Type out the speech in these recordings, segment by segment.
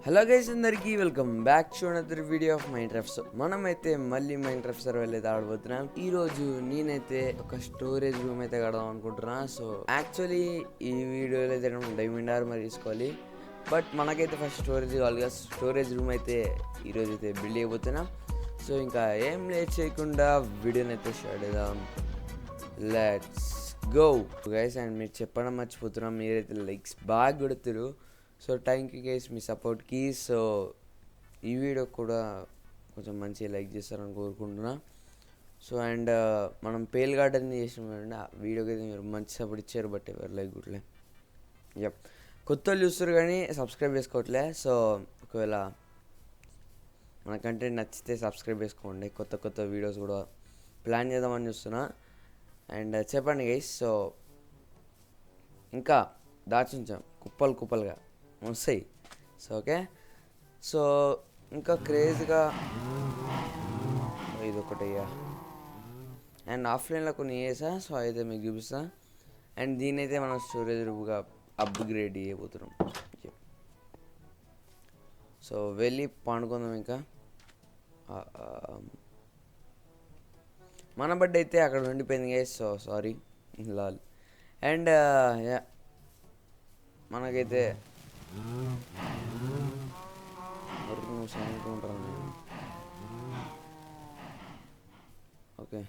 Hello guys, అందరికీ welcome back to another video of Minecraft. మనమైతే మళ్ళీ మైన్క్రాఫ్ట్ సర్వర్ అయితే ఆడబోతున్నాం. ఈ రోజు నేనైతే ఒక స్టోరేజ్ రూమ్ అయితే కడదాం అనుకుంటున్నా. సో యాక్చువల్లీ ఈ వీడియోలో అయితే డైమండ్ ఆర్మర్ తీసుకోవాలి, బట్ మనకైతే ఫస్ట్ స్టోరేజ్ కావాలి కదా. స్టోరేజ్ రూమ్ అయితే ఈరోజు అయితే బిల్డ్ అయిపోతున్నాం. సో ఇంకా ఏం లేట్ చేయకుండా వీడియోని అయితే స్టార్ట్ చేద్దాం. Let's go guys. అండ్ మీరు చెప్పడం మర్చిపోతున్నాం, మీరైతే లైక్స్ బాగా కొడుతురు. సో థ్యాంక్ యూ గైస్ మీ సపోర్ట్కి. సో ఈ వీడియో కూడా కొంచెం మంచిగా లైక్ చేస్తారని కోరుకుంటున్నా. సో అండ్ మనం పేల్ గార్డెన్ చేసినాం కదండి, ఆ వీడియోకి అయితే మీరు మంచి సపోర్ట్ ఇచ్చారు, బట్ ఎవరు లైక్ గుట్లే. యప్, కొత్త వాళ్ళు చూస్తారు కానీ సబ్స్క్రైబ్ చేసుకోవట్లే. సో ఒకవేళ మన కంటెంట్ నచ్చితే సబ్స్క్రైబ్ చేసుకోండి. కొత్త కొత్త వీడియోస్ కూడా ప్లాన్ చేద్దామని చూస్తున్నా. అండ్ చెప్పండి గైస్. సో ఇంకా దాచుంచాం కుప్పలు కుప్పలుగా వస్తాయి. సో ఓకే, సో ఇంకా క్రేజ్గా ఇది ఒకటి అయ్యా. అండ్ ఆఫ్లైన్లో కొన్ని చేసా, సో అయితే మీకు చూపిస్తా. అండ్ దీని అయితే మనం స్టోరేజ్ రూమ్గా అప్గ్రేడ్ చేయబోతున్నాం. సో వెళ్ళి పండుకుందాం. ఇంకా మన బర్త్డే అయితే అక్కడ ఉండిపోయింది guys, so sorry Lal. And మనకైతే ఓకే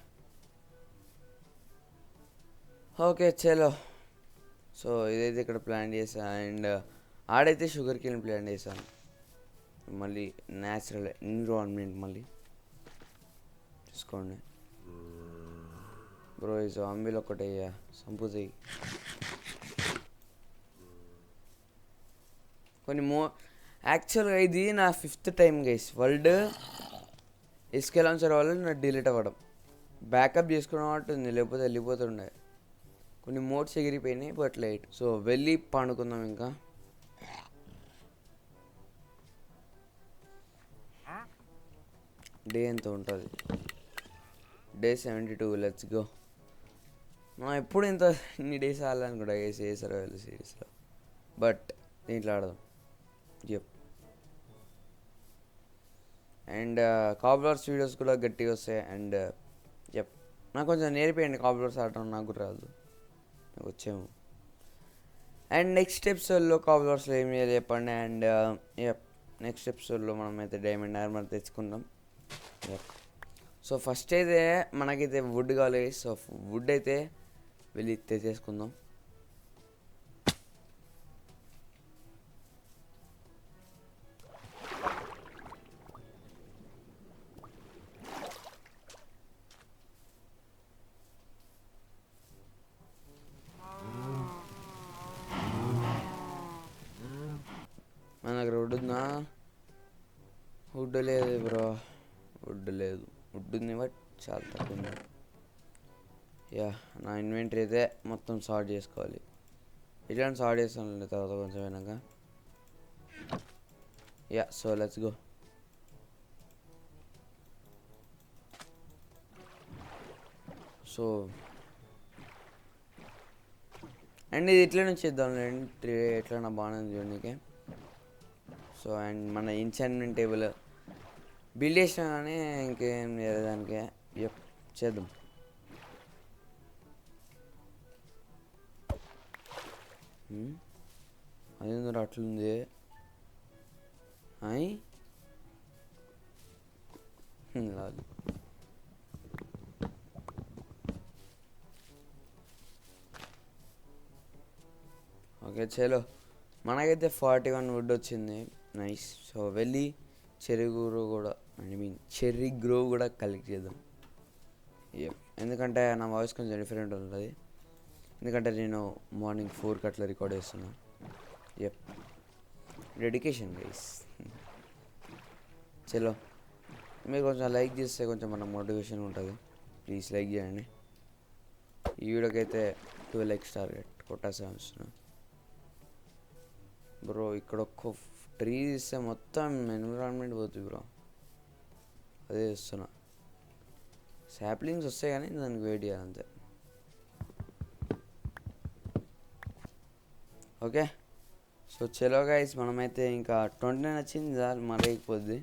ఓకే చలో. సో ఇదైతే ఇక్కడ ప్లాన్ చేసా. అండ్ ఆడైతే షుగర్ కేన్ ప్లాన్ చేశాను. మళ్ళీ న్యాచురల్ ఎన్విరాన్మెంట్ మళ్ళీ చూసుకోండి బ్రో. ఈ జాంబీలు ఒకటే సంపుతాయి కొన్ని యాక్చువల్గా ఇది నా 5th టైం గైస్ వరల్డ్ ఇసుక లాంచర్ వల్ల నాకు డిలీట్ అవ్వడం. బ్యాకప్ చేసుకున్న ఉంటుంది, లేకపోతే వెళ్ళిపోతుండే. కొన్ని మోడ్స్ ఎగిరిపోయినాయి, బట్ లైట్. సో వెళ్ళి పండుకుందాం. ఇంకా డే ఎంత ఉంటుంది? డే 72. Let's go. మనం ఎప్పుడు ఇన్ని డేస్ ఆడాలని కూడా వేసారు సిరీస్లో, బట్ దీంట్లో ఆడదాం. యప్. అండ్ కాబ్లర్స్ వీడియోస్ కూడా గట్టిగా వస్తాయి. అండ్ యప్, నాకు కొంచెం నేర్పియండి కాబ్లర్స్ ఆడటం, నాకు కూడా రాదు, నాకు వచ్చేమో. అండ్ నెక్స్ట్ ఎపిసోడ్లో కాబ్లర్స్లో ఏం చేయాలి చెప్పండి. అండ్ యప్, నెక్స్ట్ ఎపిసోడ్లో మనం అయితే డైమండ్ ఆర్మర్ తెచ్చుకుందాం. యప్. సో ఫస్ట్ అయితే మనకైతే వుడ్ కావాలి. సో వుడ్ అయితే వెళ్ళి తెచ్చేసుకుందాం. మన దగ్గర వుడ్ ఉందా? వుడ్ లేదు బ్రో, వుడ్ లేదు. వుడ్ ఉంది బట్ చాలా తక్కువ ఉంది. యా, నా ఇన్వెంటరీ అయితే మొత్తం సార్ట్ చేసుకోవాలి. ఇట్లాంటి సార్ట్ చేస్తాను తర్వాత కొంచెం అయినాక. Yeah, so let's go. So and ఇది ఎట్లా నుంచి చేద్దాంలేండి, ఎట్లా బాగానే ఉంది చూడడానికి. సో అండ్ మన ఎన్చాంట్మెంట్ టేబుల్ బిల్డ్ చేసినా కానీ ఇంకేం లేదు దానికి. యప్, చేద్దాం. అదేందో అట్లుంది. అయి లాలి. ఓకే చలో, మనకైతే 41 వుడ్ వచ్చింది. నైస్. సో వెళ్ళి చెర్రీ గ్రోవ్ కూడా కలెక్ట్ చేద్దాం. ఎందుకంటే నా వాయిస్ కొంచెం డిఫరెంట్ ఉంటుంది, ఎందుకంటే నేను మార్నింగ్ 4కి అట్లా రికార్డ్ చేస్తున్నా. Yup, dedication guys. చలో, మీరు కొంచెం లైక్ చేస్తే కొంచెం మన మోటివేషన్ ఉంటుంది. ప్లీజ్ లైక్ చేయండి. ఈ వీడియోకి అయితే 12 లైక్స్ టార్గెట్ కొట్టేస్తున్నా బ్రో. ఇక్కడ ఒక్క ట్రీ తీస్తే మొత్తం ఎన్విరాన్మెంట్ పోతుంది బ్రో, అదే చేస్తున్నా. శాప్లింగ్స్ వస్తాయి కానీ దానికి వెయిట్ చేయాలి అంతే. ఓకే, సో చలో గైస్, మనమైతే ఇంకా 29 వచ్చింది చాలు, మళ్ళీ అయిపోద్ది.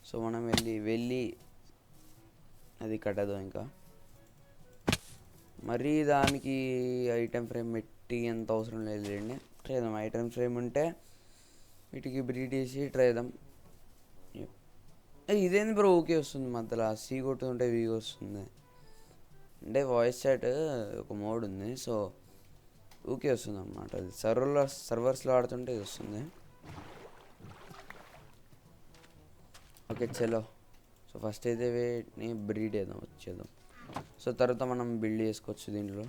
సో మనం వెళ్ళి అది కట్టదు. ఇంకా మరీ దానికి ఐటెం ఫ్రేమ్ పెట్టి ఎంత అవసరం లేదు లేండి. ట్రై చేద్దాం. ఐటెం ఫ్రేమ్ ఉంటే వీటికి బ్రీడ్ చేసి ట్రై చేద్దాం. ఇదేంది బ్రో ఓకే వస్తుంది, మధ్యలో సి కొట్టుకుంటే వీ వస్తుంది. అంటే వాయిస్ చాట్ ఒక మోడ్ ఉంది, సో ఓకే వస్తుంది అన్నమాట. అది సర్వర్స్లో ఆడుతుంటే ఇది వస్తుంది. ఓకే చలో. సో ఫస్ట్ అయితే వీటిని బ్రీడ్ వచ్చేద్దాం. సో తర్వాత మనం బిల్డ్ చేసుకోవచ్చు దీంట్లో.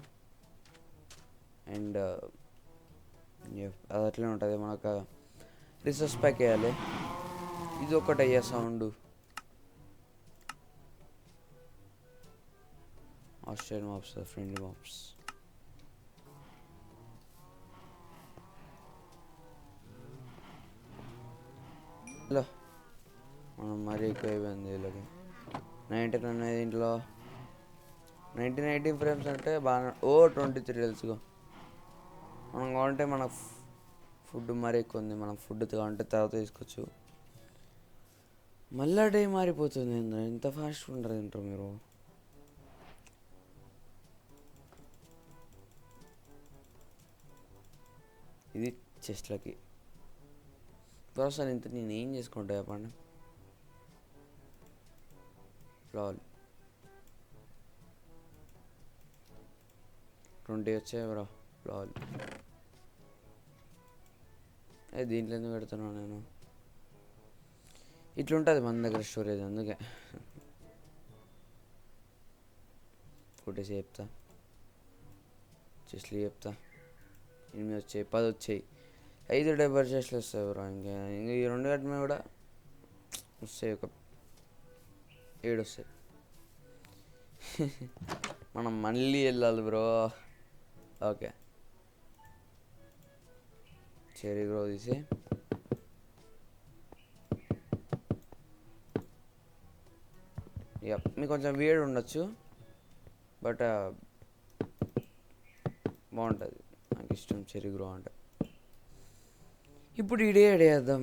అండ్ అది అట్లనే ఉంటుంది. మనకు రిసోర్స్ ప్యాక్ వేయాలి. ఇది ఒకటి అయ్యా sound. Australian maps, friendly maps. Hello, మనం మరీ ఎక్కువ అయిపోయింది వీళ్ళకి. 19 ఉన్నాయి దీంట్లో. 19 ఫ్రేమ్స్ అంటే బాగా. 23 తెలుసుకో. మనం కావాలంటే మన ఫుడ్ మరీ ఎక్కువ ఉంది. మనం ఫుడ్ కావాలంటే తర్వాత తీసుకోవచ్చు. మళ్ళా డే మారిపోతుంది. ఎంత ఫాస్ట్గా ఉంటారు తింటారు మీరు. ఇది చెస్ట్లకి ప్రాసెస్. ఇంత నేను ఏం చేసుకుంటా చెప్పండి. లాల్ 20 వచ్చాయి బ్రో. లాల్ దీంట్లో ఎందుకు పెడుతున్నాను నేను? ఇట్లుంటుంది మన దగ్గర స్టోరేజ్, అందుకే ఫోటోస్ చెప్తా, చెస్ట్లు చెప్తా. 8 వచ్చాయి, 10 వచ్చాయి, 5 డెబ్బై చెస్ట్లు వస్తాయి బ్రో. ఇంకా ఈ 2 గంటల మీద కూడా వస్తాయి, ఒక 7 వస్తాయి. మనం మళ్ళీ వెళ్ళాలి బ్రో. ఓకే చెరీ గ్రో తీసి మీకు కొంచెం వేడి ఉండొచ్చు, బట్ బాగుంటుంది. నాకు ఇష్టం చెరీ గ్రో అంటే. ఇప్పుడు ఈడే చేద్దాం.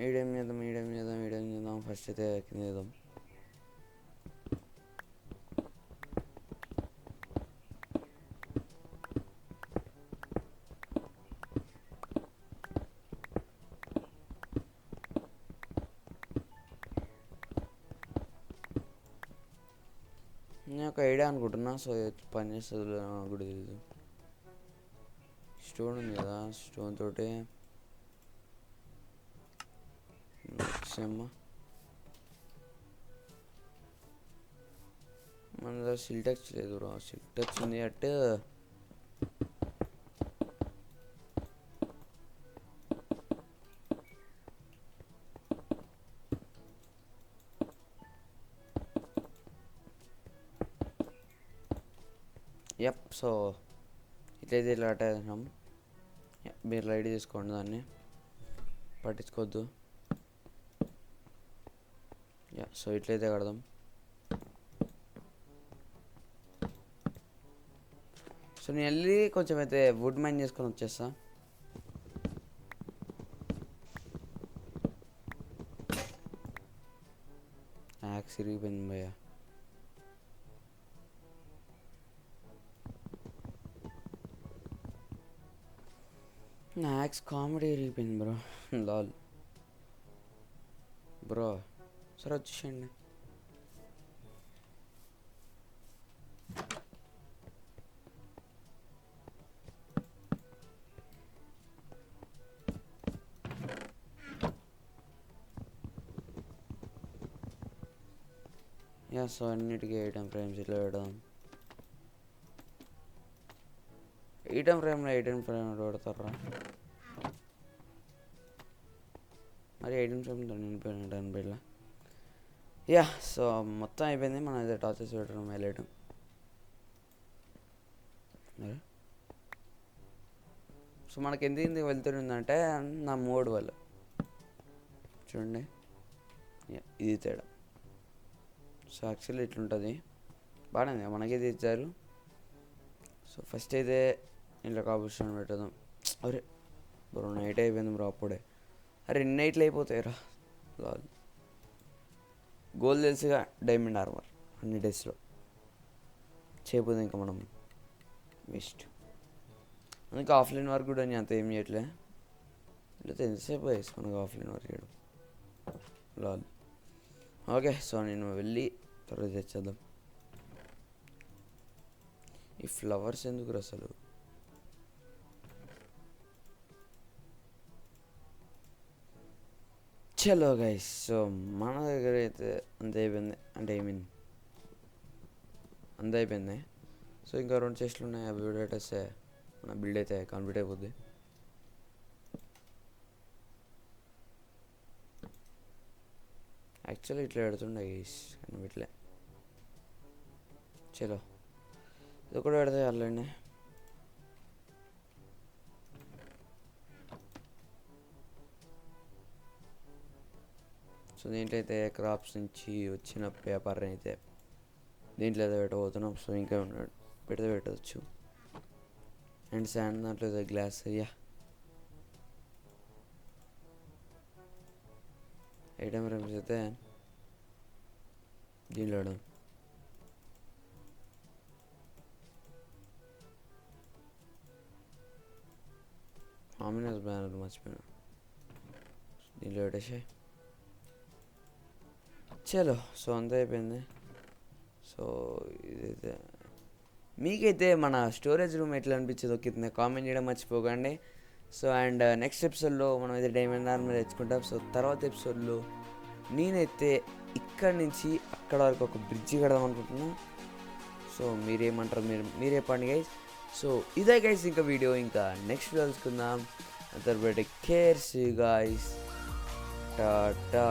ఈడేం చేద్దాం. ఫస్ట్ అయితే కింద చేద్దాం. నేను ఒక ఐడియా అనుకుంటున్నా. సో పని చేస్తుంది నాకు కూడా తెలియదు. స్టోన్ ఉంది కదా, స్టోన్ తోటి మన దగ్గర సిల్టెక్స్ లేదు బ్రో. సిల్టెక్స్ ఉంది అంటే సో ఇట్లయితే ఇట్లా అట్టేసాం. మీరు లైట్ తీసుకోండి, దాన్ని పట్టించుకోవద్దు. సో ఇట్లయితే కడదాం. సో నేను వెళ్ళి కొంచెం అయితే వుడ్ మైన్ చేసుకొని వచ్చేస్తా. యాక్స్ ఇరిగిపోయింది భయ్యా. నా యాక్స్ కామెడీ ఇరిగిపోయింది బ్రో. లాల్ బ్రో, సరే వచ్చేయండి. సో అన్నిటికీ ఐటమ్ ఫ్రేమ్స్ ఇట్లా పెడదాం. ఐటమ్ ఫ్రేమ్ పెడతారా మరి? ఐటమ్ ఫ్రేమ్ నిండిపోయిన డన్ బిడ్లా. సో మొత్తం అయిపోయింది. మనం అయితే టార్చెస్ పెట్టడం హైలైట్. సో మనకి ఎందుకు వెళ్తుందంటే నా మోడ్ వల్ల. చూడండి, ఇది తేడా. సో యాక్చువల్లీ ఇట్లుంటుంది. బాగానే మనకే తెచ్చారు. సో ఫస్ట్ అయితే ఇంట్లో కాంపోజిషన్ పెట్టదాం. అరే బ్రో నైట్ అయిపోయింది బ్రో అప్పుడే. అరే ఎన్ని నైట్లు అయిపోతాయిరా లాల్. గోల్ తెలుసుగా, డైమండ్ ఆర్మర్ అన్ని డేస్లో చేయకపోతే ఇంకా మనం వేస్ట్. అందుకే ఆఫ్లైన్ వర్క్ కూడా నేను అంత ఏం చేయట్లే. లేకపోతే ఎంతసేపు వేసుకున్నాను ఆఫ్లైన్ వర్క్ చేయడం లాల్. ఓకే సో నేను వెళ్ళి త్వరగా తెచ్చేద్దాం. ఈ ఫ్లవర్స్ ఎందుకు అసలు? చలో గైస్, సో మన దగ్గర అయితే అంత అయిపోయింది, అంటే అంత అయిపోయింది. సో ఇంకా 2 చెస్ట్లు ఉన్నాయి, అవి పెట్టేస్తే మన బిల్డ్ అయితే కంప్లీట్ అయిపోద్ది. యాక్చువల్లీ ఇట్లా పెడుతుండే గైస్, కానీ ఇట్లే. చలో ఇది కూడా పెడితే అట్లండి. సో దీంట్లో అయితే క్రాప్స్ నుంచి వచ్చిన పేపర్ అయితే దీంట్లో అయితే పెట్టబోతున్నాం. సో ఇంకా పెడితే పెట్టవచ్చు. అండ్ శాండ్ దాంట్లో అయితే గ్లాస్ అయ్యా ఐటమ్ రూమ్స్ అయితే దీంట్లో వేయడం. ఆమినస్ బ్యానర్ మర్చిపోయినా, దీంట్లో పెట్టేసాయి. చలో సో అంతా అయిపోయింది. సో ఇదైతే మీకైతే మన స్టోరేజ్ రూమ్ ఎట్లా అనిపించేదో కింద కామెంట్ చేయడం మర్చిపోకండి. సో అండ్ నెక్స్ట్ ఎపిసోడ్లో మనం అయితే డైమండ్ ఆర్మర్ తెచ్చుకుంటాం. సో తర్వాత ఎపిసోడ్లో నేనైతే ఇక్కడి నుంచి అక్కడ వరకు ఒక బ్రిడ్జ్ కడదాం అనుకుంటున్నా. సో మీరేమంటారు, మీరే పండి గైస్. సో ఇదే గైస్ ఇంకా వీడియో, ఇంకా నెక్స్ట్ కలుసుకుందాం. అంతర్బెట్ కేర్, సీ గైస్, టాటా.